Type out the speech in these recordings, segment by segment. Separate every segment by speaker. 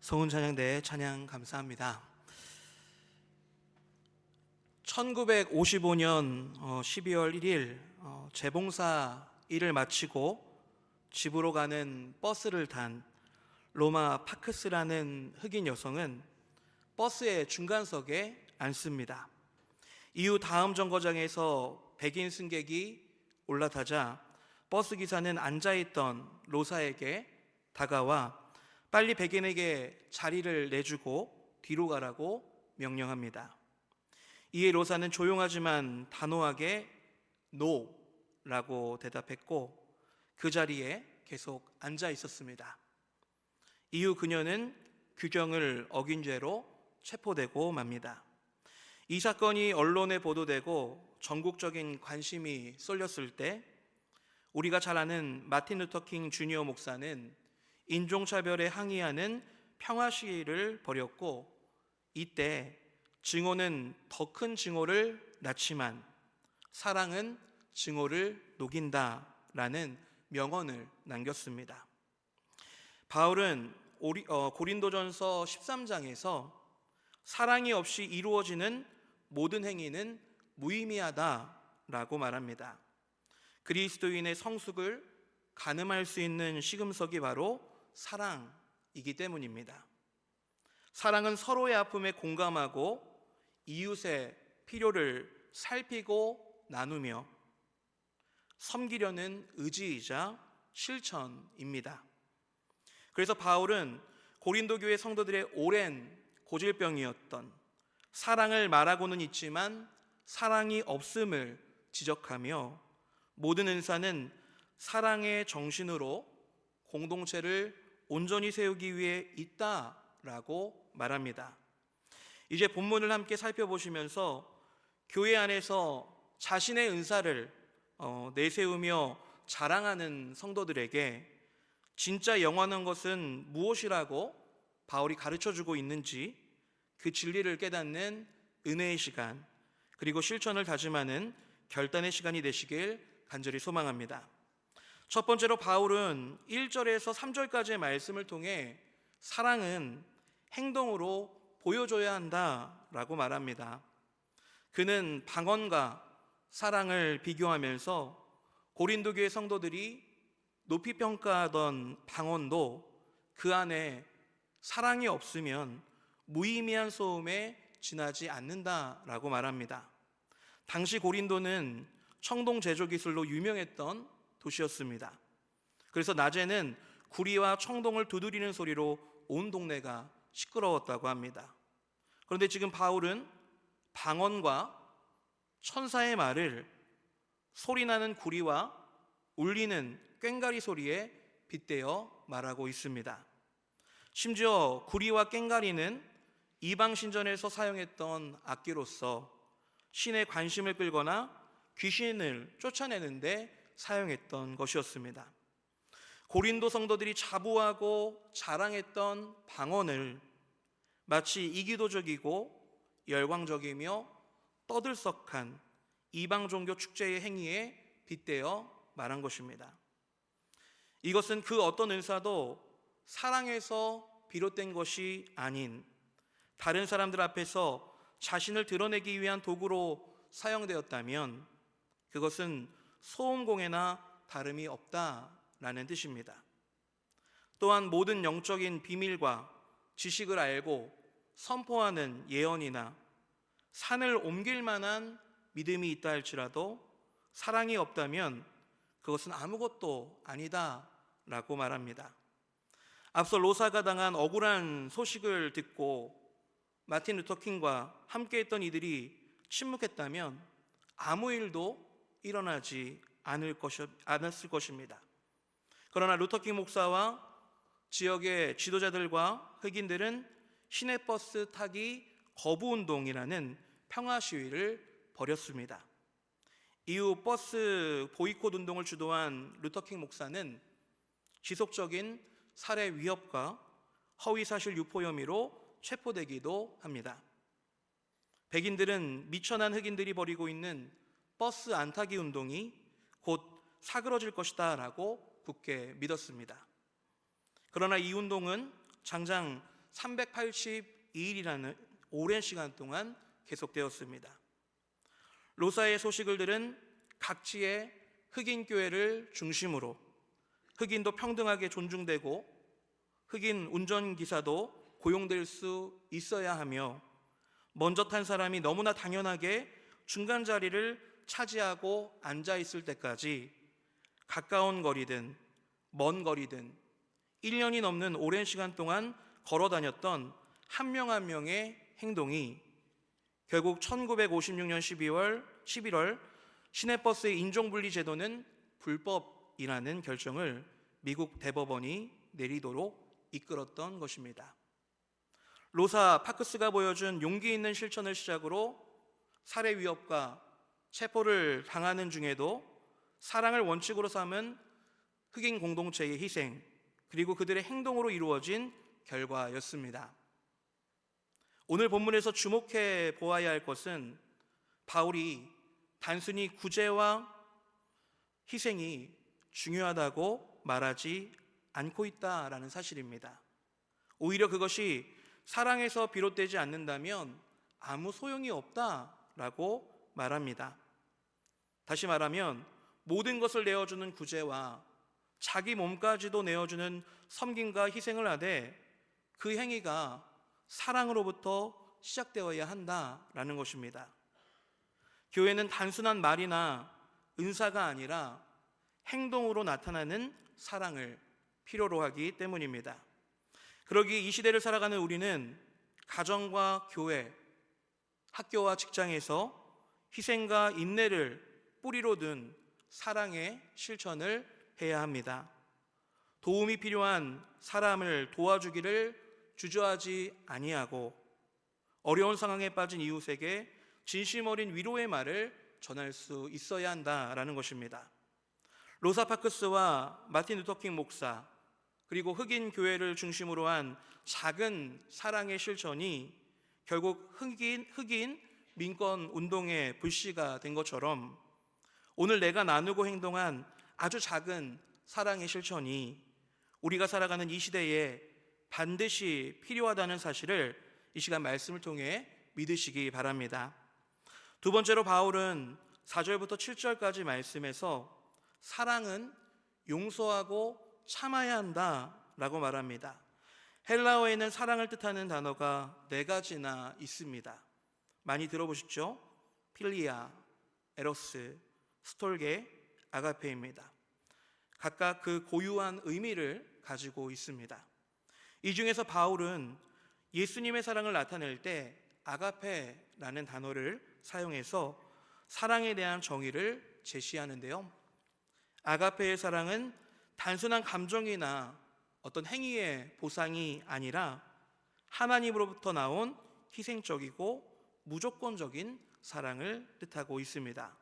Speaker 1: 서운 찬양대 찬양 감사합니다. 1955년 12월 1일 재봉사 일을 마치고 집으로 가는 버스를 탄 로마 파크스라는 흑인 여성은 버스의 중간석에 앉습니다. 이후 다음 정거장에서 백인 승객이 올라타자 버스 기사는 앉아있던 로사에게 다가와 빨리 백인에게 자리를 내주고 뒤로 가라고 명령합니다. 이에 로사는 조용하지만 단호하게 NO라고 대답했고 그 자리에 계속 앉아 있었습니다. 이후 그녀는 규정을 어긴 죄로 체포되고 맙니다. 이 사건이 언론에 보도되고 전국적인 관심이 쏠렸을 때 우리가 잘 아는 마틴 루터 킹 주니어 목사는 인종차별에 항의하는 평화 시위를 벌였고 이때 증오는 더 큰 증오를 낳지만 사랑은 증오를 녹인다라는 명언을 남겼습니다. 바울은 고린도전서 13장에서 사랑이 없이 이루어지는 모든 행위는 무의미하다라고 말합니다. 그리스도인의 성숙을 가늠할 수 있는 시금석이 바로 사랑이기 때문입니다. 사랑은 서로의 아픔에 공감하고 이웃의 필요를 살피고 나누며 섬기려는 의지이자 실천입니다. 그래서 바울은 고린도 교회 성도들의 오랜 고질병이었던 사랑을 말하고는 있지만 사랑이 없음을 지적하며 모든 은사는 사랑의 정신으로 공동체를 온전히 세우기 위해 있다라고 말합니다. 이제 본문을 함께 살펴보시면서 교회 안에서 자신의 은사를 내세우며 자랑하는 성도들에게 진짜 영원한 것은 무엇이라고 바울이 가르쳐주고 있는지 그 진리를 깨닫는 은혜의 시간 그리고 실천을 다짐하는 결단의 시간이 되시길 간절히 소망합니다. 첫 번째로 바울은 1절에서 3절까지의 말씀을 통해 사랑은 행동으로 보여줘야 한다라고 말합니다. 그는 방언과 사랑을 비교하면서 고린도 교회 성도들이 높이 평가하던 방언도 그 안에 사랑이 없으면 무의미한 소음에 지나지 않는다라고 말합니다. 당시 고린도는 청동 제조 기술로 유명했던 도시였습니다. 그래서 낮에는 구리와 청동을 두드리는 소리로 온 동네가 시끄러웠다고 합니다. 그런데 지금 바울은 방언과 천사의 말을 소리나는 구리와 울리는 꽹가리 소리에 빗대어 말하고 있습니다. 심지어 구리와 꽹가리는 이방 신전에서 사용했던 악기로서 신의 관심을 끌거나 귀신을 쫓아내는데 사용했던 것이었습니다. 고린도 성도들이 자부하고 자랑했던 방언을 마치 이기도적이고 열광적이며 떠들썩한 이방 종교 축제의 행위에 빗대어 말한 것입니다. 이것은 그 어떤 은사도 사랑에서 비롯된 것이 아닌 다른 사람들 앞에서 자신을 드러내기 위한 도구로 사용되었다면 그것은 소음공예나 다름이 없다라는 뜻입니다. 또한 모든 영적인 비밀과 지식을 알고 선포하는 예언이나 산을 옮길 만한 믿음이 있다 할지라도 사랑이 없다면 그것은 아무것도 아니다라고 말합니다. 앞서 로사가 당한 억울한 소식을 듣고 마틴 루터 킹과 함께했던 이들이 침묵했다면 아무 일도 일어나지 않았을 것입니다. 그러나 루터 킹 목사와 지역의 지도자들과 흑인들은 시내버스 타기 거부운동이라는 평화 시위를 벌였습니다. 이후 버스 보이콧 운동을 주도한 루터 킹 목사는 지속적인 살해 위협과 허위사실 유포 혐의로 체포되기도 합니다. 백인들은 미천한 흑인들이 벌이고 있는 버스 안타기 운동이 곧 사그러질 것이다 라고 굳게 믿었습니다. 그러나 이 운동은 장장 382일이라는 오랜 시간 동안 계속되었습니다. 로사의 소식을 들은 각지의 흑인 교회를 중심으로 흑인도 평등하게 존중되고 흑인 운전기사도 고용될 수 있어야 하며 먼저 탄 사람이 너무나 당연하게 중간 자리를 차지하고 앉아 있을 때까지 가까운 거리든 먼 거리든 1년이 넘는 오랜 시간 동안 걸어 다녔던 한 명 한 명의 행동이 결국 1956년 11월 시내버스의 인종분리 제도는 불법이라는 결정을 미국 대법원이 내리도록 이끌었던 것입니다. 로사 파크스가 보여준 용기 있는 실천을 시작으로 살해 위협과 체포를 당하는 중에도 사랑을 원칙으로 삼은 흑인 공동체의 희생, 그리고 그들의 행동으로 이루어진 결과였습니다. 오늘 본문에서 주목해 보아야 할 것은 바울이 단순히 구제와 희생이 중요하다고 말하지 않고 있다라는 사실입니다. 오히려 그것이 사랑에서 비롯되지 않는다면 아무 소용이 없다라고 말합니다. 다시 말하면 모든 것을 내어주는 구제와 자기 몸까지도 내어주는 섬김과 희생을 하되 그 행위가 사랑으로부터 시작되어야 한다라는 것입니다. 교회는 단순한 말이나 은사가 아니라 행동으로 나타나는 사랑을 필요로 하기 때문입니다. 그러기 이 시대를 살아가는 우리는 가정과 교회, 학교와 직장에서 희생과 인내를 뿌리로 둔 사랑의 실천을 해야 합니다. 도움이 필요한 사람을 도와주기를 주저하지 아니하고 어려운 상황에 빠진 이웃에게 진심 어린 위로의 말을 전할 수 있어야 한다라는 것입니다. 로사 파크스와 마틴 루터킹 목사 그리고 흑인 교회를 중심으로 한 작은 사랑의 실천이 결국 흑인 민권 운동의 불씨가 된 것처럼 오늘 내가 나누고 행동한 아주 작은 사랑의 실천이 우리가 살아가는 이 시대에 반드시 필요하다는 사실을 이 시간 말씀을 통해 믿으시기 바랍니다. 두 번째로 바울은 4절부터 7절까지 말씀에서 사랑은 용서하고 참아야 한다라고 말합니다. 헬라어에는 사랑을 뜻하는 단어가 4가지나 있습니다. 많이 들어보셨죠? 필리아, 에로스, 스톨게, 아가페입니다. 각각 그 고유한 의미를 가지고 있습니다. 이 중에서 바울은 예수님의 사랑을 나타낼 때 아가페라는 단어를 사용해서 사랑에 대한 정의를 제시하는데요. 아가페의 사랑은 단순한 감정이나 어떤 행위의 보상이 아니라 하나님으로부터 나온 희생적이고 무조건적인 사랑을 뜻하고 있습니다.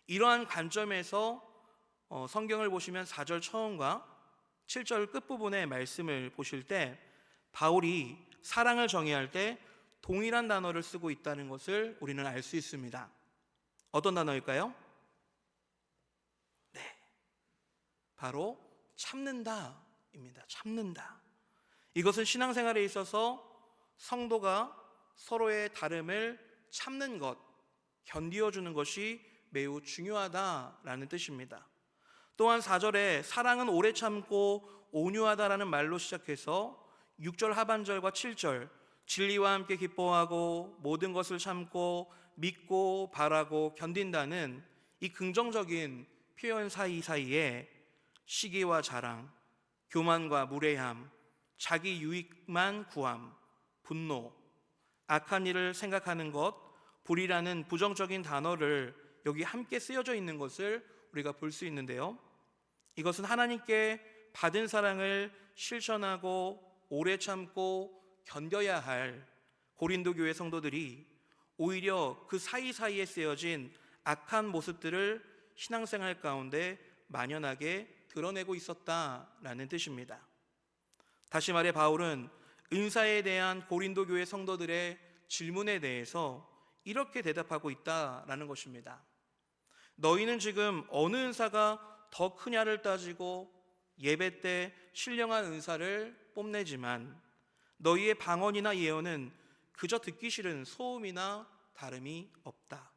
Speaker 1: 이러한 관점에서 성경을 보시면 4절 처음과 7절 끝부분의 말씀을 보실 때 바울이 사랑을 정의할 때 동일한 단어를 쓰고 있다는 것을 우리는 알 수 있습니다. 어떤 단어일까요? 네, 바로 참는다입니다. 참는다. 이것은 신앙생활에 있어서 성도가 서로의 다름을 참는 것, 견디어주는 것이 매우 중요하다라는 뜻입니다. 또한 4절에 사랑은 오래 참고 온유하다라는 말로 시작해서 6절 하반절과 7절 진리와 함께 기뻐하고 모든 것을 참고 믿고 바라고 견딘다는 이 긍정적인 표현 사이사이에 시기와 자랑, 교만과 무례함, 자기 유익만 구함, 분노, 악한 일을 생각하는 것, 불이라는 부정적인 단어를 여기 함께 쓰여져 있는 것을 우리가 볼 수 있는데요. 이것은 하나님께 받은 사랑을 실천하고 오래 참고 견뎌야 할 고린도 교회 성도들이 오히려 그 사이사이에 쓰여진 악한 모습들을 신앙생활 가운데 만연하게 드러내고 있었다라는 뜻입니다. 다시 말해 바울은 은사에 대한 고린도 교회 성도들의 질문에 대해서 이렇게 대답하고 있다라는 것입니다. 너희는 지금 어느 은사가 더 크냐를 따지고 예배 때 신령한 은사를 뽐내지만 너희의 방언이나 예언은 그저 듣기 싫은 소음이나 다름이 없다.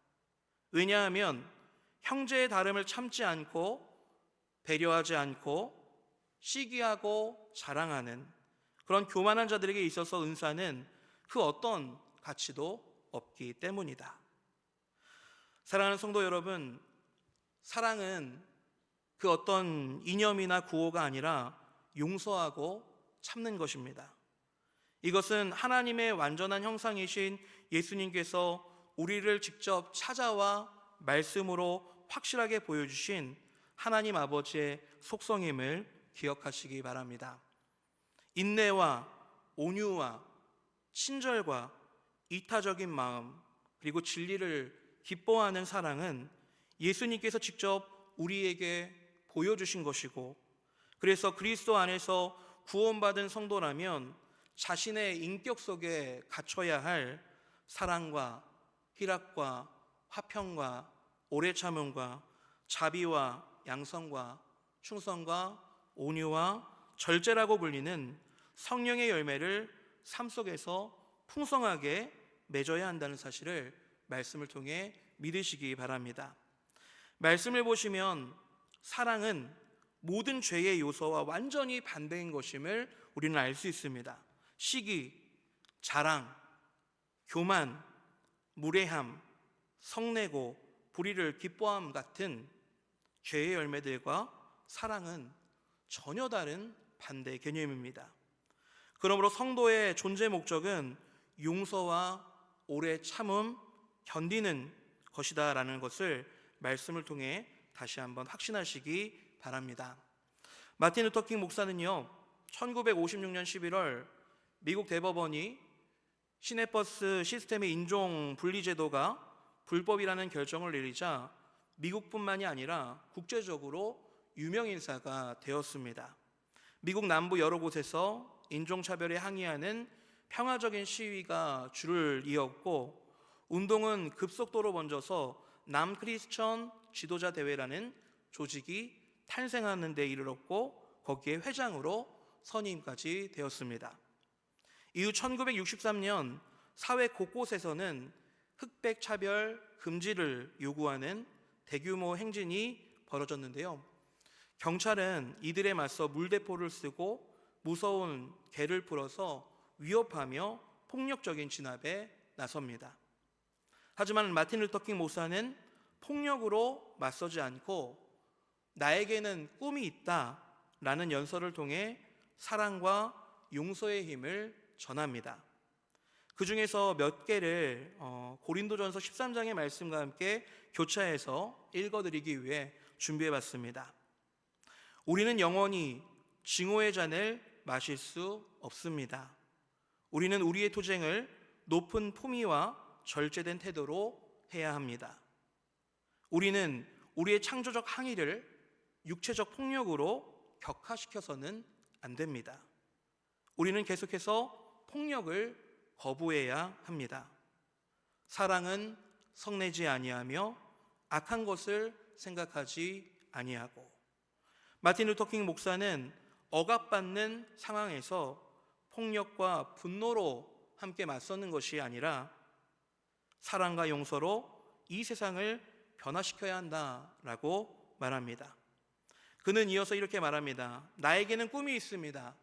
Speaker 1: 왜냐하면 형제의 다름을 참지 않고 배려하지 않고 시기하고 자랑하는 그런 교만한 자들에게 있어서 은사는 그 어떤 가치도 없기 때문이다. 사랑하는 성도 여러분, 사랑은 그 어떤 이념이나 구호가 아니라 용서하고 참는 것입니다. 이것은 하나님의 완전한 형상이신 예수님께서 우리를 직접 찾아와 말씀으로 확실하게 보여주신 하나님 아버지의 속성임을 기억하시기 바랍니다. 인내와 온유와 친절과 이타적인 마음, 그리고 진리를 기뻐하는 사랑은 예수님께서 직접 우리에게 보여주신 것이고, 그래서 그리스도 안에서 구원받은 성도라면 자신의 인격 속에 갖춰야 할 사랑과 희락과 화평과 오래 참음과 자비와 양성과 충성과 온유와 절제라고 불리는 성령의 열매를 삶 속에서 풍성하게 맺어야 한다는 사실을 말씀을 통해 믿으시기 바랍니다. 말씀을 보시면 사랑은 모든 죄의 요소와 완전히 반대인 것임을 우리는 알 수 있습니다. 시기, 자랑, 교만, 무례함, 성내고, 불의를 기뻐함 같은 죄의 열매들과 사랑은 전혀 다른 반대 개념입니다. 그러므로 성도의 존재 목적은 용서와 오래 참음, 견디는 것이다라는 것을 말씀을 통해 다시 한번 확신하시기 바랍니다. 마틴 루터킹 목사는요, 1956년 11월 미국 대법원이 시내버스 시스템의 인종 분리 제도가 불법이라는 결정을 내리자 미국뿐만이 아니라 국제적으로 유명인사가 되었습니다. 미국 남부 여러 곳에서 인종차별에 항의하는 평화적인 시위가 줄을 이었고, 운동은 급속도로 번져서 남크리스천 지도자 대회라는 조직이 탄생하는 데 이르렀고, 거기에 회장으로 선임까지 되었습니다. 이후 1963년 사회 곳곳에서는 흑백 차별 금지를 요구하는 대규모 행진이 벌어졌는데요. 경찰은 이들에 맞서 물대포를 쓰고 무서운 개를 풀어서 위협하며 폭력적인 진압에 나섭니다. 하지만 마틴 루터킹 목사는 폭력으로 맞서지 않고 나에게는 꿈이 있다라는 연설을 통해 사랑과 용서의 힘을 전합니다. 그 중에서 몇 개를 고린도전서 13장의 말씀과 함께 교차해서 읽어드리기 위해 준비해봤습니다. 우리는 영원히 증오의 잔을 마실 수 없습니다. 우리는 우리의 투쟁을 높은 품위와 절제된 태도로 해야 합니다. 우리는 우리의 창조적 항의를 육체적 폭력으로 격화시켜서는 안 됩니다. 우리는 계속해서 폭력을 거부해야 합니다. 사랑은 성내지 아니하며 악한 것을 생각하지 아니하고. 마틴 루터킹 목사는 억압받는 상황에서 폭력과 분노로 함께 맞서는 것이 아니라 사랑과 용서로 이 세상을 변화시켜야 한다라고 말합니다. 그는 이어서 이렇게 말합니다. 나에게는 꿈이 있습니다.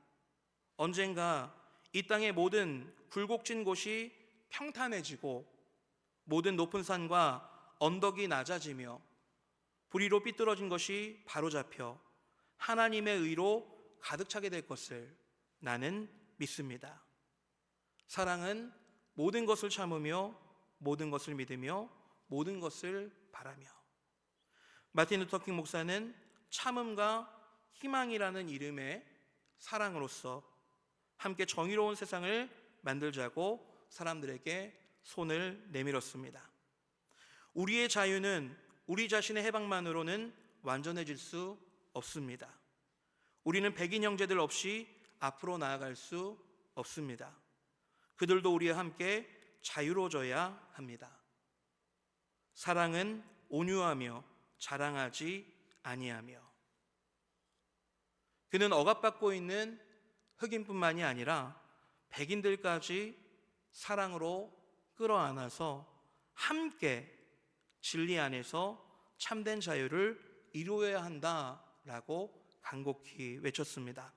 Speaker 1: 언젠가 이 땅의 모든 굴곡진 곳이 평탄해지고 모든 높은 산과 언덕이 낮아지며 불의로 삐뚤어진 것이 바로잡혀 하나님의 의로 가득 차게 될 것을 나는 믿습니다. 사랑은 모든 것을 참으며 모든 것을 믿으며 모든 것을 바라며. 마틴 루터킹 목사는 참음과 희망이라는 이름의 사랑으로서 함께 정의로운 세상을 만들자고 사람들에게 손을 내밀었습니다. 우리의 자유는 우리 자신의 해방만으로는 완전해질 수 없습니다. 우리는 백인 형제들 없이 앞으로 나아갈 수 없습니다. 그들도 우리와 함께 자유로워져야 합니다. 사랑은 온유하며 자랑하지 아니하며. 그는 억압받고 있는 흑인뿐만이 아니라 백인들까지 사랑으로 끌어안아서 함께 진리 안에서 참된 자유를 이루어야 한다라고 간곡히 외쳤습니다.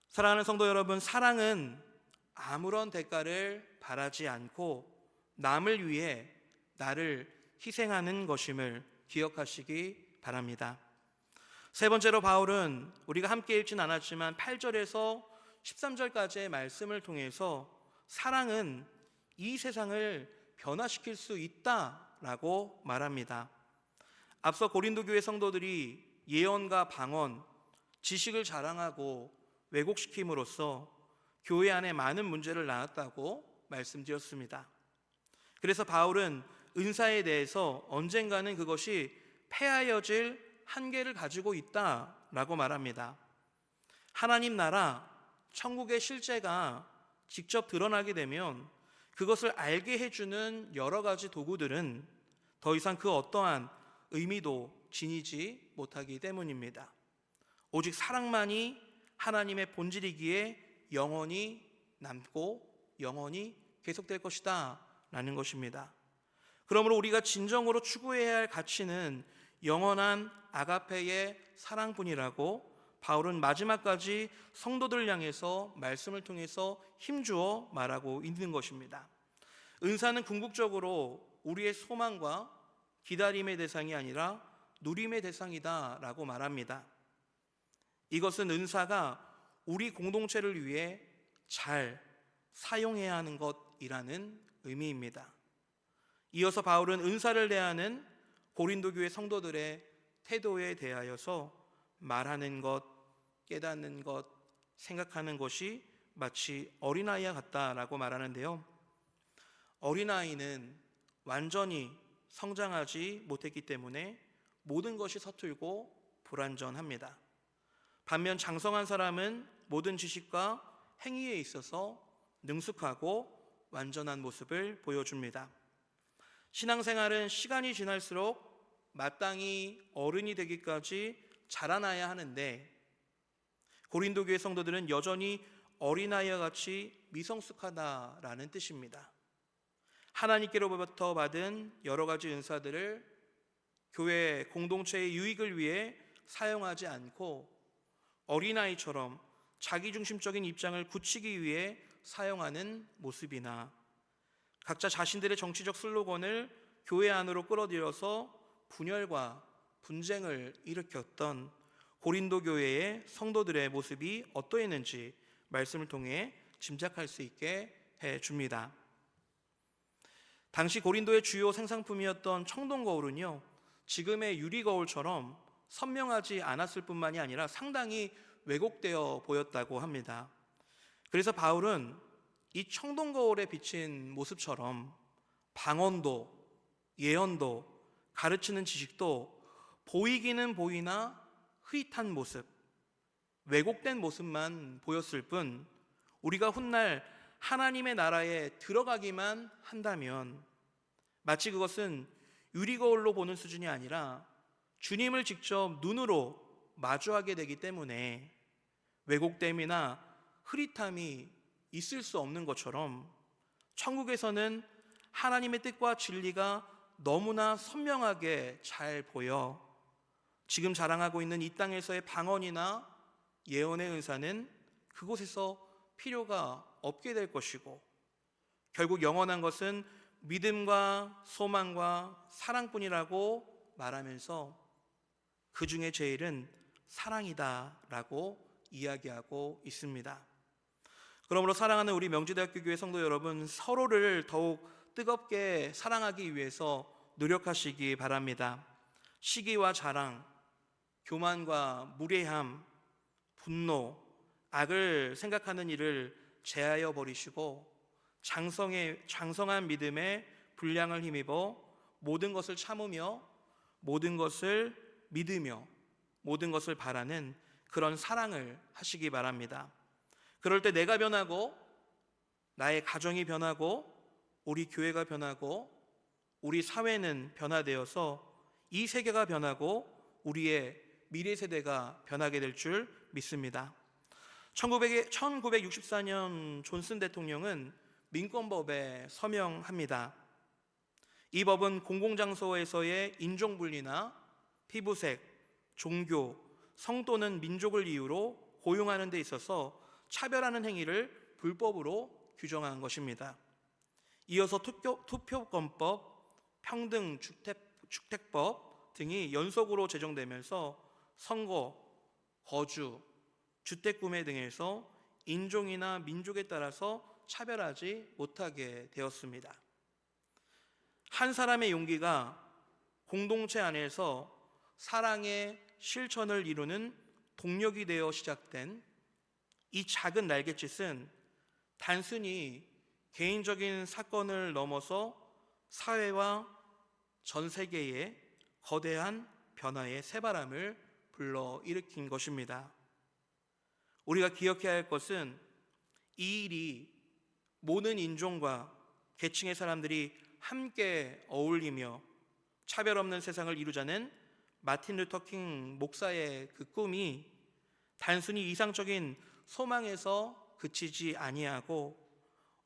Speaker 1: 사랑하는 성도 여러분, 사랑은 아무런 대가를 바라지 않고 남을 위해 나를 희생하는 것임을 기억하시기 바랍니다. 세 번째로 바울은 우리가 함께 읽진 않았지만 8절에서 13절까지의 말씀을 통해서 사랑은 이 세상을 변화시킬 수 있다라고 말합니다. 앞서 고린도 교회 성도들이 예언과 방언, 지식을 자랑하고 왜곡시킴으로써 교회 안에 많은 문제를 낳았다고 말씀드렸습니다. 그래서 바울은 은사에 대해서 언젠가는 그것이 폐하여질 한계를 가지고 있다라고 말합니다. 하나님 나라, 천국의 실제가 직접 드러나게 되면 그것을 알게 해주는 여러 가지 도구들은 더 이상 그 어떠한 의미도 지니지 못하기 때문입니다. 오직 사랑만이 하나님의 본질이기에 영원히 남고 영원히 계속될 것이다 라는 것입니다. 그러므로 우리가 진정으로 추구해야 할 가치는 영원한 아가페의 사랑뿐이라고 바울은 마지막까지 성도들을 향해서 말씀을 통해서 힘주어 말하고 있는 것입니다. 은사는 궁극적으로 우리의 소망과 기다림의 대상이 아니라 누림의 대상이다 라고 말합니다. 이것은 은사가 우리 공동체를 위해 잘 사용해야 하는 것이라는 의미입니다. 이어서 바울은 은사를 대하는 고린도 교회 성도들의 태도에 대하여서 말하는 것, 깨닫는 것, 생각하는 것이 마치 어린아이와 같다라고 말하는데요. 어린아이는 완전히 성장하지 못했기 때문에 모든 것이 서툴고 불완전합니다. 반면 장성한 사람은 모든 지식과 행위에 있어서 능숙하고 완전한 모습을 보여줍니다. 신앙생활은 시간이 지날수록 마땅히 어른이 되기까지 자라나야 하는데 고린도 교회 성도들은 여전히 어린아이와 같이 미성숙하다라는 뜻입니다. 하나님께로부터 받은 여러 가지 은사들을 교회 공동체의 유익을 위해 사용하지 않고 어린아이처럼 자기중심적인 입장을 굳히기 위해 사용하는 모습이나 각자 자신들의 정치적 슬로건을 교회 안으로 끌어들여서 분열과 분쟁을 일으켰던 고린도 교회의 성도들의 모습이 어떠했는지 말씀을 통해 짐작할 수 있게 해줍니다. 당시 고린도의 주요 생산품이었던 청동거울은요, 지금의 유리거울처럼 선명하지 않았을 뿐만이 아니라 상당히 왜곡되어 보였다고 합니다. 그래서 바울은 이 청동거울에 비친 모습처럼 방언도 예언도 가르치는 지식도 보이기는 보이나 흐릿한 모습, 왜곡된 모습만 보였을 뿐 우리가 훗날 하나님의 나라에 들어가기만 한다면 마치 그것은 유리거울로 보는 수준이 아니라 주님을 직접 눈으로 마주하게 되기 때문에 왜곡됨이나 흐릿함이 있을 수 없는 것처럼 천국에서는 하나님의 뜻과 진리가 너무나 선명하게 잘 보여 지금 자랑하고 있는 이 땅에서의 방언이나 예언의 은사는 그곳에서 필요가 없게 될 것이고 결국 영원한 것은 믿음과 소망과 사랑뿐이라고 말하면서 그 중에 제일은 사랑이다라고 이야기하고 있습니다. 그러므로 사랑하는 우리 명지대학교 교회 성도 여러분, 서로를 더욱 뜨겁게 사랑하기 위해서 노력하시기 바랍니다. 시기와 자랑, 교만과 무례함, 분노, 악을 생각하는 일을 제하여 버리시고 장성한 믿음의 분량을 힘입어 모든 것을 참으며 모든 것을 믿으며 모든 것을 바라는 그런 사랑을 하시기 바랍니다. 그럴 때 내가 변하고 나의 가정이 변하고 우리 교회가 변하고 우리 사회는 변화되어서 이 세계가 변하고 우리의 미래 세대가 변하게 될 줄 믿습니다. 1964년 존슨 대통령은 민권법에 서명합니다. 이 법은 공공장소에서의 인종분리나 피부색, 종교, 성 또는 민족을 이유로 고용하는 데 있어서 차별하는 행위를 불법으로 규정한 것입니다. 이어서 투표권법, 평등주택법 등이 연속으로 제정되면서 선거, 거주, 주택구매 등에서 인종이나 민족에 따라서 차별하지 못하게 되었습니다. 한 사람의 용기가 공동체 안에서 사랑의 실천을 이루는 동력이 되어 시작된 이 작은 날갯짓은 단순히 개인적인 사건을 넘어서 사회와 전 세계에 거대한 변화의 새바람을 불러일으킨 것입니다. 우리가 기억해야 할 것은 이 일이 모든 인종과 계층의 사람들이 함께 어울리며 차별 없는 세상을 이루자는 마틴 루터 킹 목사의 그 꿈이 단순히 이상적인 소망에서 그치지 아니하고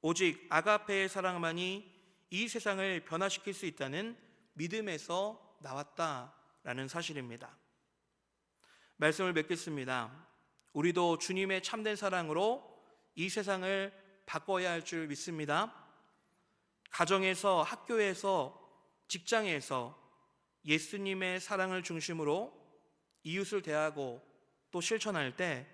Speaker 1: 오직 아가페의 사랑만이 이 세상을 변화시킬 수 있다는 믿음에서 나왔다라는 사실입니다. 말씀을 맺겠습니다. 우리도 주님의 참된 사랑으로 이 세상을 바꿔야 할 줄 믿습니다. 가정에서, 학교에서, 직장에서 예수님의 사랑을 중심으로 이웃을 대하고 또 실천할 때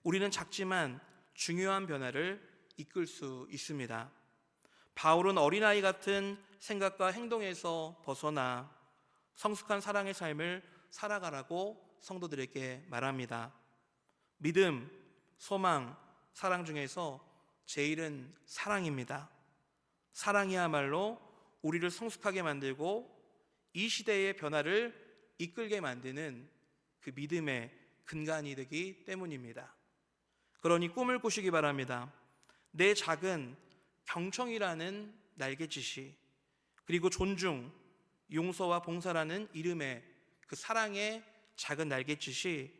Speaker 1: 우리는 작지만 중요한 변화를 이끌 수 있습니다. 바울은 어린아이 같은 생각과 행동에서 벗어나 성숙한 사랑의 삶을 살아가라고 성도들에게 말합니다. 믿음, 소망, 사랑 중에서 제일은 사랑입니다. 사랑이야말로 우리를 성숙하게 만들고 이 시대의 변화를 이끌게 만드는 그 믿음의 근간이 되기 때문입니다. 그러니 꿈을 꾸시기 바랍니다. 내 작은 경청이라는 날갯짓이, 그리고 존중, 용서와 봉사라는 이름의 그 사랑의 작은 날갯짓이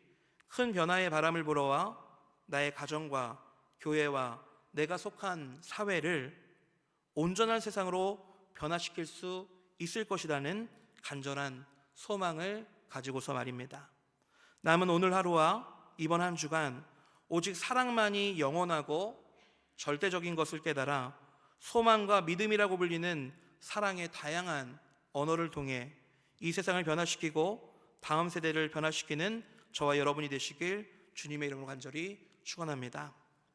Speaker 1: 큰 변화의 바람을 불어와 나의 가정과 교회와 내가 속한 사회를 온전한 세상으로 변화시킬 수 있을 것이라는 간절한 소망을 가지고서 말입니다. 남은 오늘 하루와 이번 한 주간 오직 사랑만이 영원하고 절대적인 것을 깨달아 소망과 믿음이라고 불리는 사랑의 다양한 언어를 통해 이 세상을 변화시키고 다음 세대를 변화시키는 저와 여러분이 되시길 주님의 이름으로 간절히 축원합니다.